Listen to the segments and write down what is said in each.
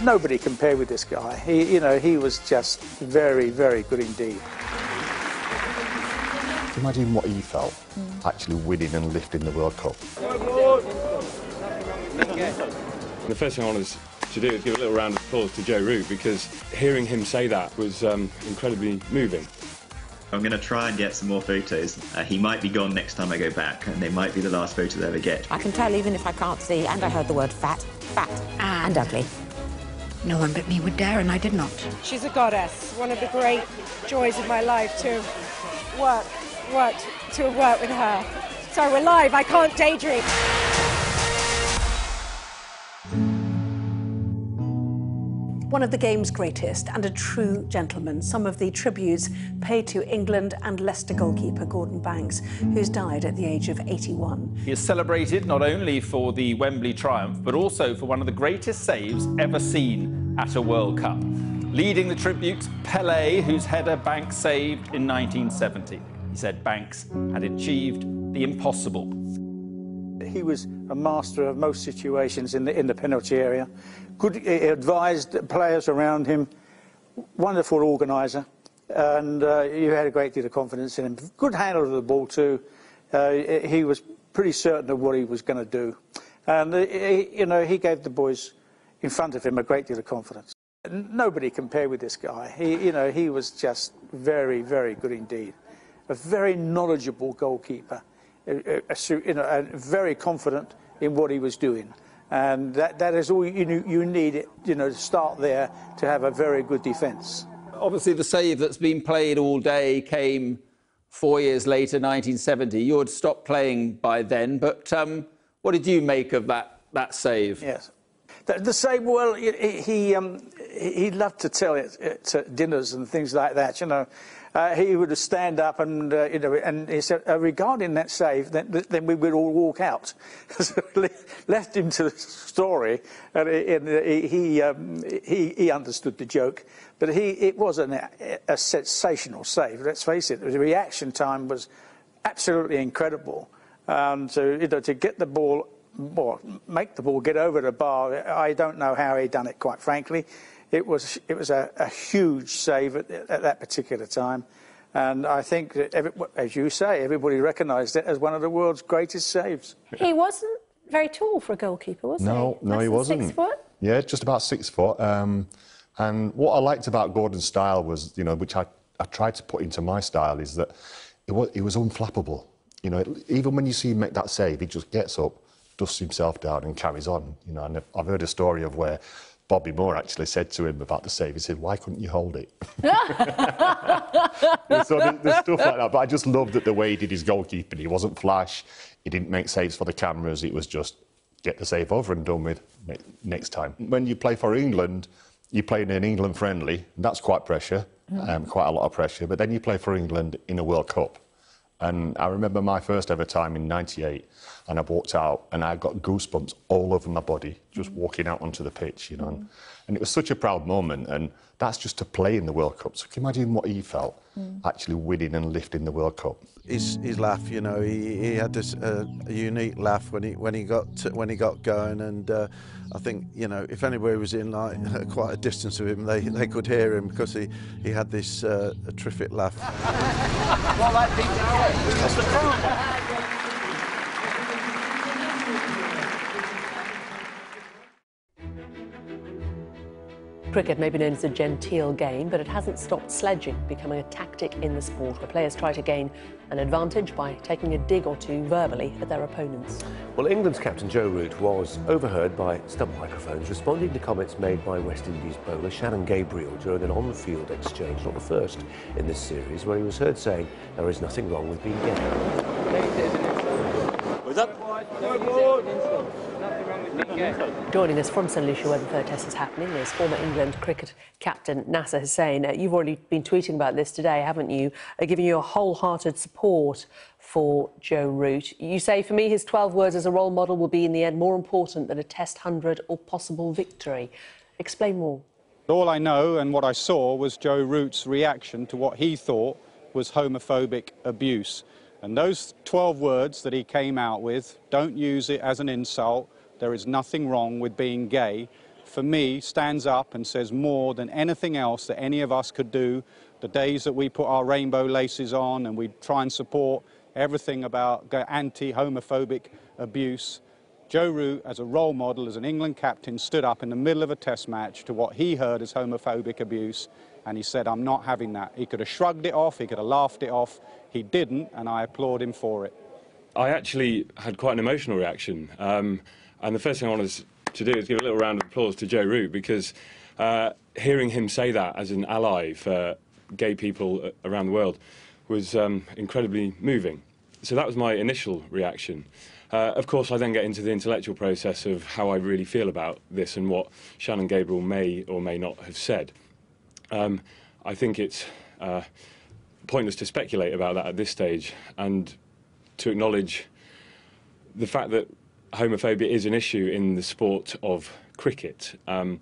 Nobody compared with this guy. He was just very, very good indeed. Imagine what he felt, actually winning and lifting the World Cup. The first thing I wanted to do is give a little round of applause to Joe Root, because hearing him say that was incredibly moving. I'm going to try and get some more photos. He might be gone next time I go back, and they might be the last photos I ever get. I can tell even if I can't see, and I heard the word fat, and ugly. No one but me would dare, and I did not. She's a goddess. One of the great joys of my life to work with her. Sorry, we're live. I can't daydream. One of the game's greatest and a true gentleman. Some of the tributes paid to England and Leicester goalkeeper Gordon Banks, who's died at the age of 81. He is celebrated not only for the Wembley triumph, but also for one of the greatest saves ever seen at a World Cup. Leading the tribute, Pelé, whose header Banks saved in 1970. He said Banks had achieved the impossible. He was a master of most situations in the penalty area. Good, advised players around him, wonderful organiser, and you had a great deal of confidence in him. Good handler of the ball too. He was pretty certain of what he was going to do, and he gave the boys in front of him a great deal of confidence. Nobody compared with this guy. He was just very, very good indeed. A very knowledgeable goalkeeper, and very confident in what he was doing. And that is all you need, to start there to have a very good defence. Obviously, the save that's been played all day came 4 years later, 1970. You had stopped playing by then, but what did you make of that save? Yes. The save, well, he loved to tell it at dinners and things like that, He would stand up and, and he said, regarding that save, then we would all walk out. So we left him to the story, and he understood the joke. But it was a sensational save, let's face it. The reaction time was absolutely incredible. To get the ball, or make the ball get over the bar, I don't know how he done it, quite frankly. It was a huge save at that particular time, and I think that, as you say, everybody recognised it as one of the world's greatest saves. He wasn't very tall for a goalkeeper, was he? No, he wasn't. 6 foot? Yeah, just about 6 foot. And what I liked about Gordon's style was, which I tried to put into my style, is that it was unflappable. Even when you see him make that save, he just gets up, dusts himself down and carries on. And I've heard a story of where Bobby Moore actually said to him about the save, he said, "Why couldn't you hold it?" So there's stuff like that. But I just loved that the way he did his goalkeeping. He wasn't flash. He didn't make saves for the cameras. It was just get the save over and done with next time. When you play for England, you play in an England friendly. That's quite pressure, quite a lot of pressure. But then you play for England in a World Cup. And I remember my first ever time in '98, and I walked out and I got goosebumps all over my body just walking out onto the pitch, and it was such a proud moment. And that's just to play in the World Cup. So can you imagine what he felt actually winning and lifting the World Cup? His laugh, he had this a unique laugh when he got going, and I think if anybody was in quite a distance of him, they could hear him because he had this terrific laugh. Cricket may be known as a genteel game, but it hasn't stopped sledging becoming a tactic in the sport, where players try to gain an advantage by taking a dig or two verbally at their opponents. Well, England's captain Joe Root was overheard by stump microphones responding to comments made by West Indies bowler Shannon Gabriel during an on-field exchange, not the first in this series, where he was heard saying there is nothing wrong with being gay. What's up? Joining us from St Lucia, where the third test is happening, is former England cricket captain Nasser Hussain. You've already been tweeting about this today, haven't you? Giving you a wholehearted support for Joe Root. You say, for me, his 12 words as a role model will be, in the end, more important than a Test 100 or possible victory. Explain more. All I know and what I saw was Joe Root's reaction to what he thought was homophobic abuse. And those 12 words that he came out with, don't use it as an insult. There is nothing wrong with being gay. for me, stands up and says more than anything else that any of us could do. The days that we put our rainbow laces on and we try and support everything about anti-homophobic abuse. Joe Root, as a role model, as an England captain, stood up in the middle of a test match to what he heard as homophobic abuse, and he said, I'm not having that. He could have shrugged it off, he could have laughed it off. He didn't, and I applaud him for it. I actually had quite an emotional reaction, and the first thing I wanted to do is give a little round of applause to Joe Root, because hearing him say that as an ally for gay people around the world was incredibly moving. So that was my initial reaction. Of course, I then get into the intellectual process of how I really feel about this and what Shannon Gabriel may or may not have said. I think it's pointless to speculate about that at this stage, and to acknowledge the fact that homophobia is an issue in the sport of cricket. I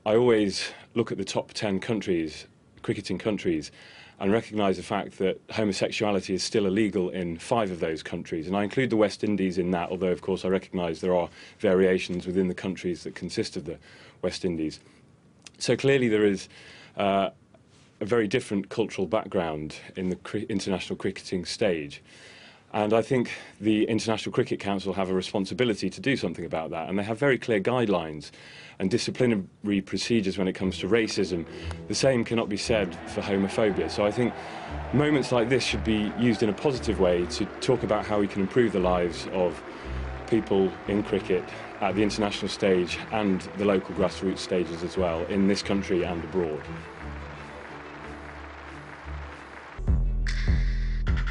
always look at the top 10 countries, cricketing countries, and recognise the fact that homosexuality is still illegal in 5 of those countries. And I include the West Indies in that, although, of course, I recognise there are variations within the countries that consist of the West Indies. So clearly there is a very different cultural background in the international cricketing stage. And I think the International Cricket Council have a responsibility to do something about that. And they have very clear guidelines and disciplinary procedures when it comes to racism. The same cannot be said for homophobia. So I think moments like this should be used in a positive way to talk about how we can improve the lives of people in cricket at the international stage and the local grassroots stages as well, in this country and abroad.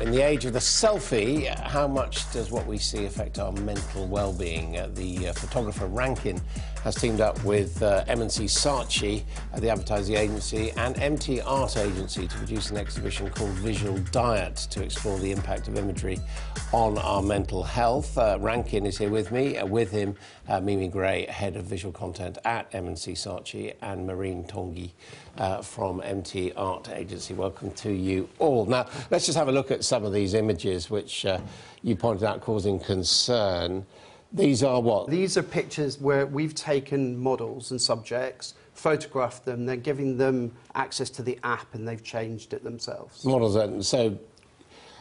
In the age of the selfie, how much does what we see affect our mental well-being? The photographer Rankin has teamed up with M&C Saatchi, the advertising agency, and MT Art Agency to produce an exhibition called Visual Diet to explore the impact of imagery on our mental health. Rankin is here with me. With him, Mimi Gray, Head of Visual Content at M&C Saatchi, and Marine Tongi from MT Art Agency. Welcome to you all. Now, let's just have a look at some of these images which you pointed out causing concern. These are what? These are pictures where we've taken models and subjects, photographed them, they're giving them access to the app and they've changed it themselves. Models, so,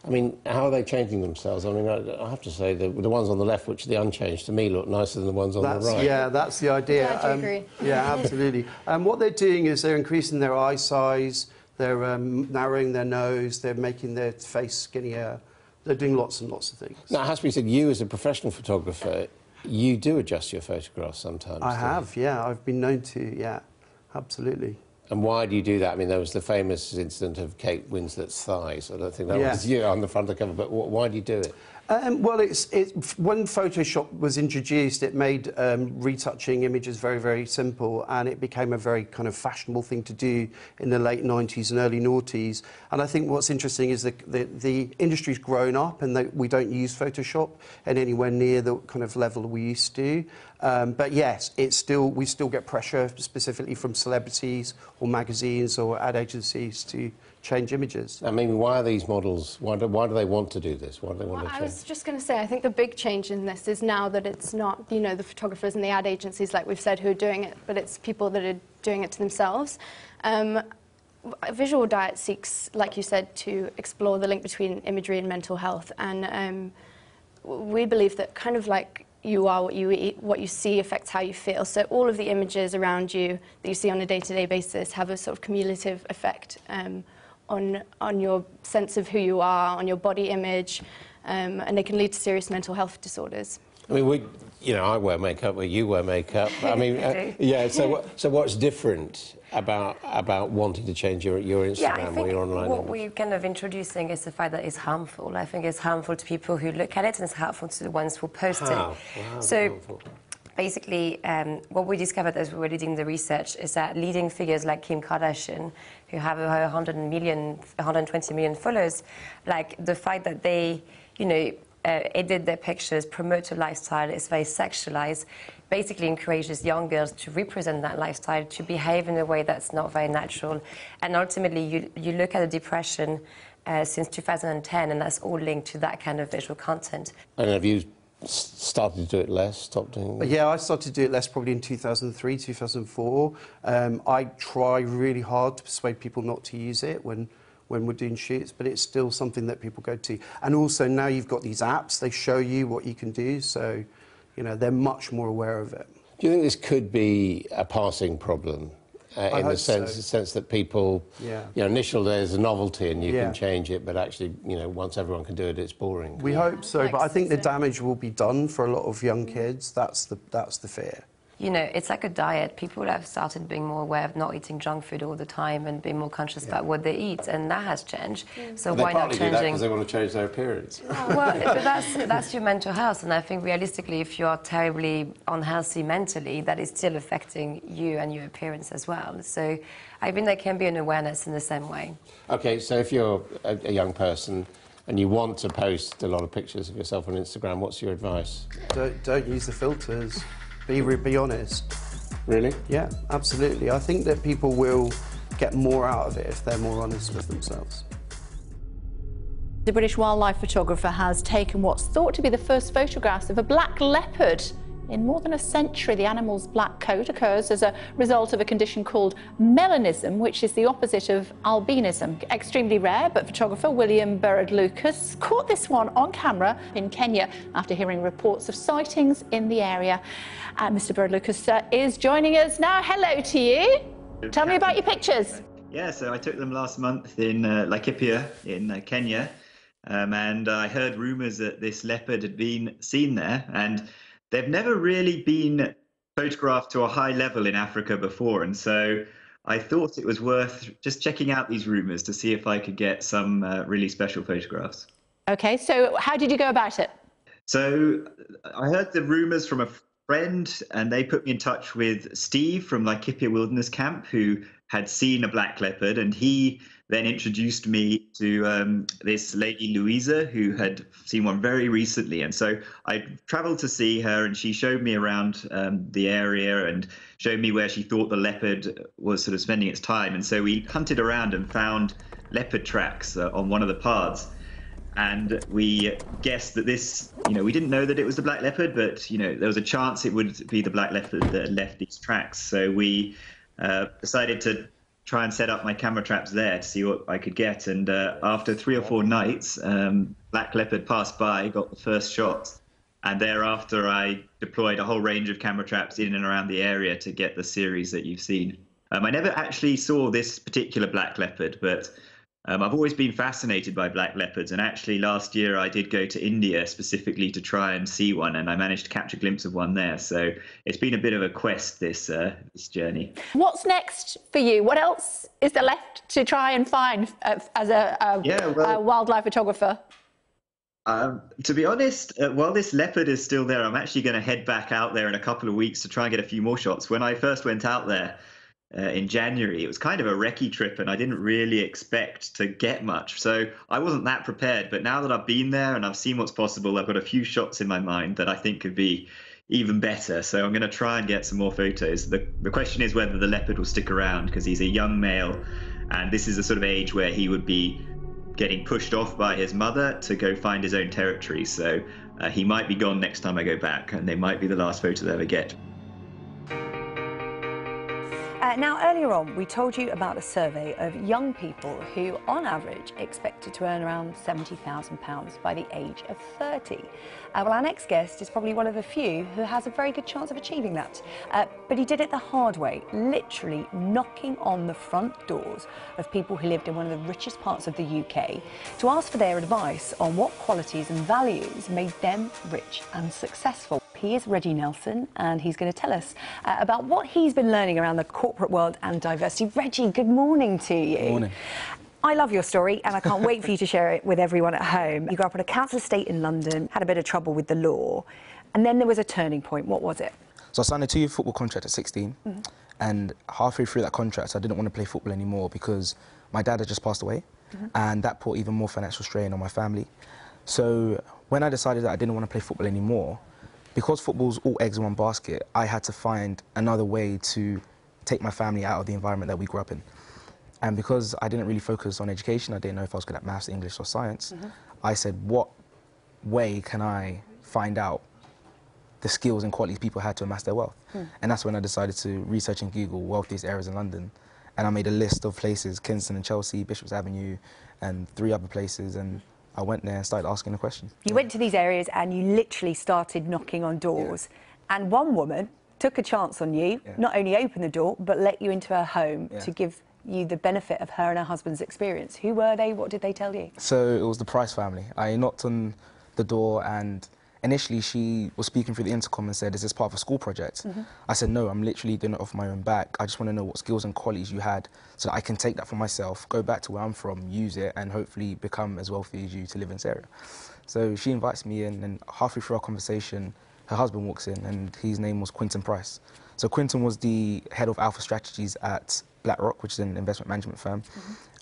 I mean, how are they changing themselves? I mean, I have to say, the ones on the left, which are the unchanged, to me look nicer than the ones on the right. Yeah, that's the idea. Yeah, I do agree. Yeah, absolutely. What they're doing is they're increasing their eye size, they're narrowing their nose, they're making their face skinnier. They're doing lots and lots of things. Now, it has to be said, you as a professional photographer, you do adjust your photographs sometimes. I have, yeah. I've been known to, yeah, absolutely. And why do you do that? I mean, there was the famous incident of Kate Winslet's thighs. I don't think that was you on the front of the cover, but why do you do it? Well, when Photoshop was introduced, it made retouching images very, very simple, and it became a very kind of fashionable thing to do in the late 90s and early noughties. And I think what's interesting is that the industry's grown up, and we don't use Photoshop at anywhere near the kind of level we used to. But yes, we still get pressure specifically from celebrities or magazines or ad agencies to change images. I mean, why are these models, why do they want to do this? Why do they want to change? I was just going to say, I think the big change in this is now that it's not, you know, the photographers and the ad agencies, like we've said, who are doing it, but it's people that are doing it to themselves. Visual Diet seeks, like you said, to explore the link between imagery and mental health, and we believe that kind of like you are what you eat, what you see affects how you feel. So all of the images around you that you see on a day-to-day basis have a sort of cumulative effect on your sense of who you are, on your body image, and they can lead to serious mental health disorders. I mean, I wear makeup, where you wear makeup. I mean, yeah. So what's different about wanting to change your Instagram or your online? What we're kind of introducing is the fact that it's harmful. I think it's harmful to people who look at it, and it's harmful to the ones who post it. So basically, what we discovered as we were leading the research is that leading figures like Kim Kardashian, who have 120 million followers, like the fact that they, edit their pictures, promote a lifestyle, is very sexualized, basically encourages young girls to represent that lifestyle, to behave in a way that's not very natural. And ultimately, you look at the depression since 2010, and that's all linked to that kind of visual content. And have you started to do it less, stopped doing it? Yeah, I started to do it less probably in 2003, 2004. I try really hard to persuade people not to use it when we're doing shoots, but it's still something that people go to. And also now you've got these apps, they show you what you can do, so, you know, they're much more aware of it. Do you think this could be a passing problem? In the sense that people, you know, initially there's a novelty and you can change it, but actually, you know, once everyone can do it, it's boring. We hope so, but I think the damage will be done for a lot of young kids. That's the fear. You know, it's like a diet. People have started being more aware of not eating junk food all the time and being more conscious about what they eat, and that has changed. So why not changing? They partly do that because they want to change their appearance. Well, but that's your mental health, and I think realistically, if you are terribly unhealthy mentally, that is still affecting you and your appearance as well. So I think there can be an awareness in the same way. Okay, so if you're a young person and you want to post a lot of pictures of yourself on Instagram, what's your advice? Don't use the filters. Be honest. Really? Yeah, absolutely. I think that people will get more out of it if they're more honest with themselves. The British wildlife photographer has taken what's thought to be the first photographs of a black leopard. In more than a century, the animal's black coat occurs as a result of a condition called melanism, which is the opposite of albinism. Extremely rare, but photographer William Burrard-Lucas caught this one on camera in Kenya after hearing reports of sightings in the area. Mr. Burrard-Lucas is joining us now. Hello to you. Tell me about your pictures. Yeah, so I took them last month in Laikipia in Kenya, and I heard rumours that this leopard had been seen there, and they've never really been photographed to a high level in Africa before, and so I thought it was worth just checking out these rumours to see if I could get some really special photographs. Okay, so how did you go about it? So I heard the rumours from a friend, and they put me in touch with Steve from Laikipia Wilderness Camp, who had seen a black leopard, and he then introduced me to this lady Louisa, who had seen one very recently. And so I travelled to see her, and she showed me around the area and showed me where she thought the leopard was sort of spending its time. And so we hunted around and found leopard tracks on one of the paths. And we guessed that this, you know, we didn't know that it was the black leopard, but, you know, there was a chance it would be the black leopard that left these tracks. So we decided to try and set up my camera traps there to see what I could get. And after 3 or 4 nights, black leopard passed by, got the first shot. And thereafter, I deployed a whole range of camera traps in and around the area to get the series that you've seen. I never actually saw this particular black leopard, but I've always been fascinated by black leopards, and actually last year I did go to India specifically to try and see one, and I managed to catch a glimpse of one there. So it's been a bit of a quest, this journey. What's next for you? What else is there left to try and find as a wildlife photographer? To be honest, while this leopard is still there, I'm actually going to head back out there in a couple of weeks to try and get a few more shots. When I first went out there, in January, it was kind of a recce trip, and I didn't really expect to get much, so I wasn't that prepared. But now that I've been there and I've seen what's possible, I've got a few shots in my mind that I think could be even better, so I'm going to try and get some more photos. The question is whether the leopard will stick around, because he's a young male, and this is a sort of age where he would be getting pushed off by his mother to go find his own territory, so he might be gone next time I go back, and they might be the last photo they ever get. Now, earlier on, we told you about a survey of young people who, on average, expected to earn around £70,000 by the age of 30. Well, our next guest is probably one of the few who has a very good chance of achieving that. But he did it the hard way, literally knocking on the front doors of people who lived in one of the richest parts of the UK to ask for their advice on what qualities and values made them rich and successful. He is Reggie Nelson, and he's going to tell us about what he's been learning around the corporate world and diversity. Reggie, good morning to you. Good morning. I love your story, and I can't wait for you to share it with everyone at home. You grew up in a council estate in London, had a bit of trouble with the law, and then there was a turning point. What was it? So I signed a 2-year football contract at 16, and halfway through that contract, I didn't want to play football anymore because my dad had just passed away, and that put even more financial strain on my family. So when I decided that I didn't want to play football anymore, because football's all eggs in one basket, I had to find another way to take my family out of the environment that we grew up in. And because I didn't really focus on education, I didn't know if I was good at maths, English or science, I said, what way can I find out the skills and qualities people had to amass their wealth. And that's when I decided to research and Google wealthiest areas in London. And I made a list of places, Kensington and Chelsea, Bishop's Avenue, and 3 other places. And I went there and started asking the question. You went to these areas and you literally started knocking on doors. And one woman took a chance on you, not only opened the door, but let you into her home to give you the benefit of her and her husband's experience. Who were they? What did they tell you? So it was the Price family. I knocked on the door and initially she was speaking through the intercom and said, is this part of a school project? I said, no, I'm literally doing it off my own back. I just want to know what skills and qualities you had so that I can take that for myself, go back to where I'm from, use it, and hopefully become as wealthy as you to live in this area. So she invites me in, and halfway through our conversation, her husband walks in, and his name was Quinton Price. So Quinton was the head of Alpha Strategies at BlackRock, which is an investment management firm,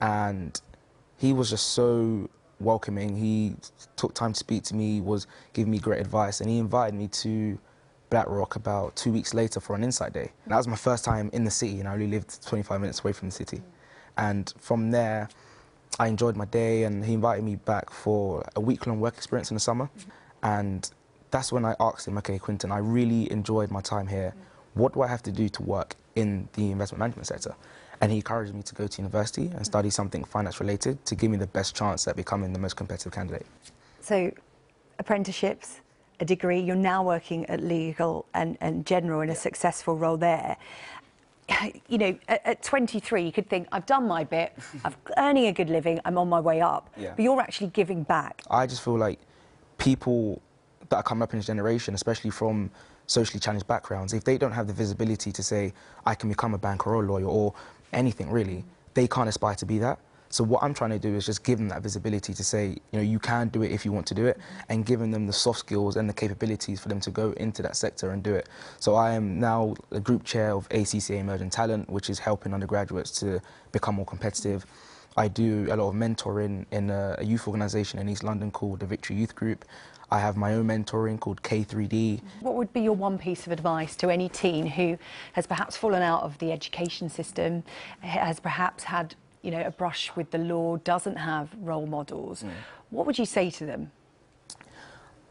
and he was just so welcoming. He took time to speak to me, was giving me great advice, and he invited me to BlackRock about 2 weeks later for an insight day. And that was my first time in the city, and I only lived 25 minutes away from the city. And from there, I enjoyed my day, and he invited me back for a week-long work experience in the summer. And that's when I asked him, okay, Quinton, I really enjoyed my time here. What do I have to do to work in the investment management sector? And he encouraged me to go to university and study something finance-related to give me the best chance at becoming the most competitive candidate. So, apprenticeships, a degree, you're now working at Legal and General in a successful role there. You know, at 23, you could think, I've done my bit, I'm earning a good living, I'm on my way up. But you're actually giving back. I just feel like people that are coming up in this generation, especially from socially challenged backgrounds, if they don't have the visibility to say, I can become a banker or a lawyer or anything really, they can't aspire to be that. So what I'm trying to do is just give them that visibility to say, you know, you can do it if you want to do it, and giving them the soft skills and the capabilities for them to go into that sector and do it. So I am now a group chair of ACCA Emerging Talent, which is helping undergraduates to become more competitive. I do a lot of mentoring in a youth organisation in East London called the Victory Youth Group. I have my own mentoring called K3D. What would be your one piece of advice to any teen who has perhaps fallen out of the education system, has perhaps had, you know, a brush with the law, doesn't have role models? What would you say to them?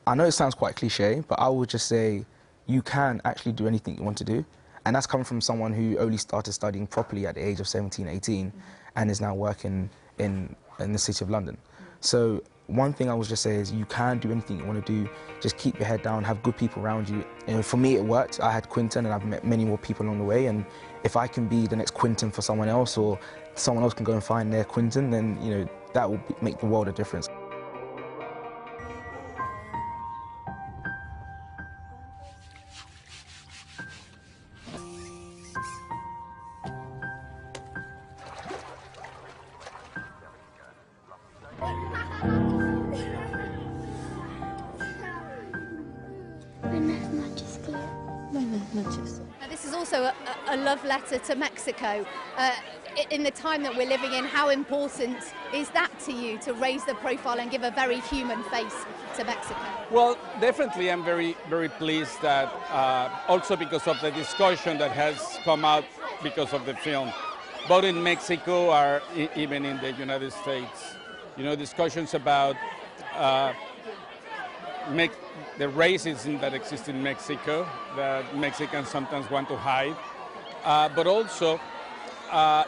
I know it sounds quite cliche, but I would just say you can actually do anything you want to do. And that's coming from someone who only started studying properly at the age of 17, 18, and is now working in the City of London. So one thing I would just say is you can do anything you want to do. Just keep your head down, have good people around you. You know, for me, it worked. I had Quinton, and I've met many more people along the way. And if I can be the next Quinton for someone else, or someone else can go and find their Quinton, then, you know, that will make the world a difference. This is also a love letter to Mexico. In the time that we're living in, how important is that to you, to raise the profile and give a very human face to Mexico? Well, definitely I'm very, very pleased that also because of the discussion that has come out because of the film, both in Mexico or even in the United States. You know, discussions about the racism that exists in Mexico, that Mexicans sometimes want to hide, but also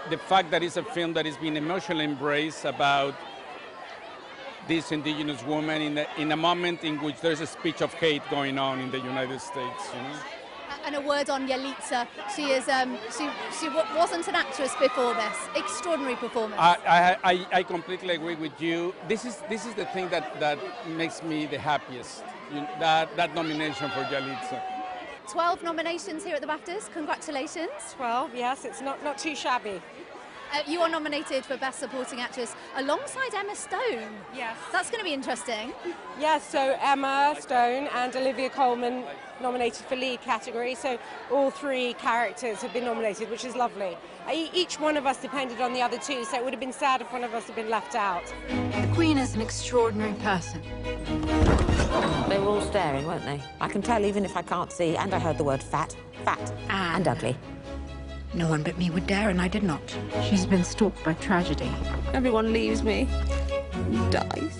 the fact that it's a film that is being emotionally embraced about this indigenous woman in a moment in which there's a speech of hate going on in the United States. You know? And a word on Yalitza. She wasn't an actress before this. Extraordinary performance. I completely agree with you. This is the thing that makes me the happiest. That nomination for Yalitza. 12 nominations here at the BAFTAs. Congratulations. 12, yes, it's not too shabby. You are nominated for Best Supporting Actress alongside Emma Stone. Yes. That's going to be interesting. Yes, so Emma Stone and Olivia Colman nominated for lead category, so all 3 characters have been nominated, which is lovely. Each one of us depended on the other 2, so it would have been sad if one of us had been left out. The Queen is an extraordinary person. They were all staring, weren't they? I can tell even if I can't see, and I heard the word fat, and ugly. No one but me would dare, and I did not. She's been stalked by tragedy. Everyone leaves me, dies.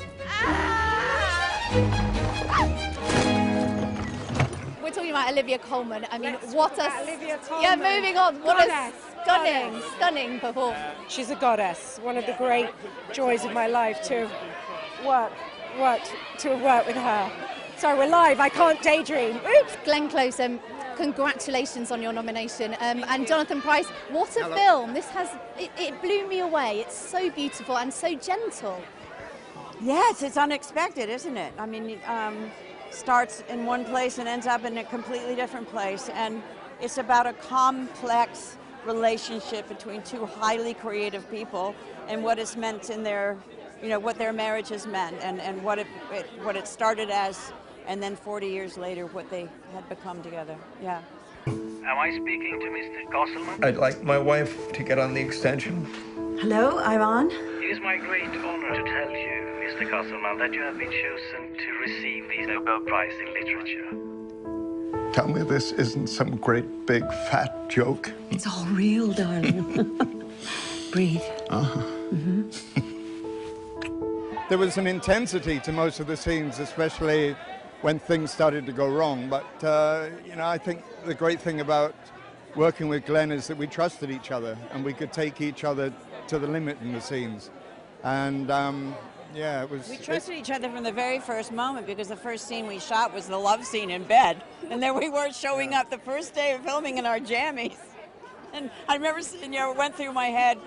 we're talking about Olivia Colman. I mean, what a... Olivia Colman. Yeah, moving on. What a stunning, Goddess. stunning performance. She's a goddess. One of the great joys of my life to have worked with her. Sorry, we're live. I can't daydream. Oops. Glenn Close, congratulations on your nomination. And Jonathan Pryce, what a film. This has, it blew me away. It's so beautiful and so gentle. Yes, it's unexpected, isn't it? I mean, starts in one place and ends up in a completely different place. And it's about a complex relationship between two highly creative people and what it's meant in their, you know, what their marriage has meant and what it started as, and then 40 years later, what they had become together. Yeah. Am I speaking to Mr. Gosselman? I'd like my wife to get on the extension. Hello, I'm on. It is my great honor to tell you, Mr. Gosselman, that you have been chosen to receive the Nobel Prize in Literature. Tell me this isn't some great big fat joke. It's all real, darling. Breathe. There was an intensity to most of the scenes, especially when things started to go wrong. But, you know, I think the great thing about working with Glenn is that we trusted each other and we could take each other to the limit in the scenes. And, yeah, it was... We trusted each other from the very first moment because the first scene we shot was the love scene in bed. And there we were showing up the first day of filming in our jammies. And I remember, you know, it went through my head,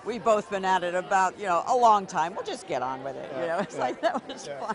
we've both been at it about, you know, a long time. We'll just get on with it, you know. It's like, that was fun.